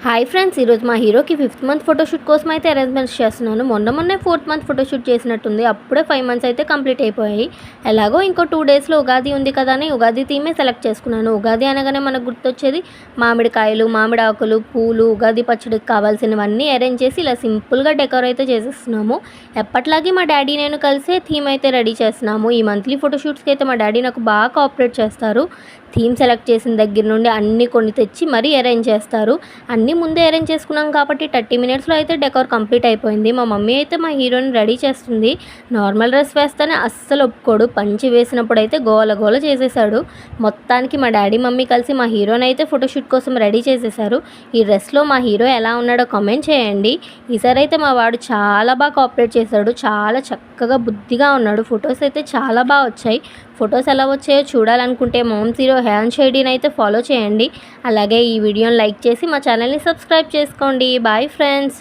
Hi friends, ఈరోజు మా హీరోకి 5th మంత్ ఫోటోషూట్ కోసం అయితే అరేంజ్మెంట్స్ చేస్తున్నాను. మొన్నే 4th మంత్ ఫోటోషూట్ చేసినట్టుంది. అప్పుడే 5 మంత్స్ అయితే కంప్లీట్ అయిపోయాయి. ఎలాగో ఇంకో 2 డేస్లో ఉగాది ఉంది కదా అని ఉగాది థీమే సెలెక్ట్ చేసుకున్నాను. ఉగాది అనగానే మనకు గుర్తొచ్చేది మామిడికాయలు, మామిడి ఆకులు, పూలు, ఉగాది పచ్చడికి కావాల్సినవన్నీ అరేంజ్ చేసి ఇలా సింపుల్గా డెకోర్ అయితే చేసేస్తున్నాము. ఎప్పట్లాగే మా డాడీ నేను కలిసే థీమ్ అయితే రెడీ చేస్తున్నాము. ఈ మంత్లీ ఫోటోషూట్స్కి అయితే మా డాడీ నాకు బాగా కోఆపరేట్ చేస్తారు. థీమ్ సెలెక్ట్ చేసిన దగ్గర నుండి అన్నీ కొన్ని తెచ్చి మరీ అరేంజ్ చేస్తారు. అన్నీ ముందే అరేంజ్ చేసుకున్నాం కాబట్టి 30 మినిట్స్లో అయితే డెకోర్ కంప్లీట్ అయిపోయింది. మా మమ్మీ అయితే మా హీరోని రెడీ చేస్తుంది. నార్మల్ డ్రెస్ వేస్తేనే అస్సలు ఒప్పుకోడు. పంచి వేసినప్పుడు అయితే గోల గోల చేసేసాడు. మొత్తానికి మా డాడీ మమ్మీ కలిసి మా హీరోని అయితే ఫోటోషూట్ కోసం రెడీ చేసేసారు. ఈ డ్రెస్లో మా హీరో ఎలా ఉన్నాడో కామెంట్ చేయండి. ఈసారి అయితే మా వాడు చాలా బాగా కోఆపరేట్ చేశాడు. చాలా చక్కగా బుద్ధిగా ఉన్నాడు. ఫొటోస్ అయితే చాలా బాగా వచ్చాయి. ఫొటోస్ ఎలా వచ్చాయో చూడాలనుకుంటే మామ్స్ హీరో హ్యాన్ షైడీని అయితే ఫాలో చేయండి. అలాగే ఈ వీడియోని లైక్ చేసి మా ఛానల్ని సబ్స్క్రైబ్ చేసుకోండి. Bye friends.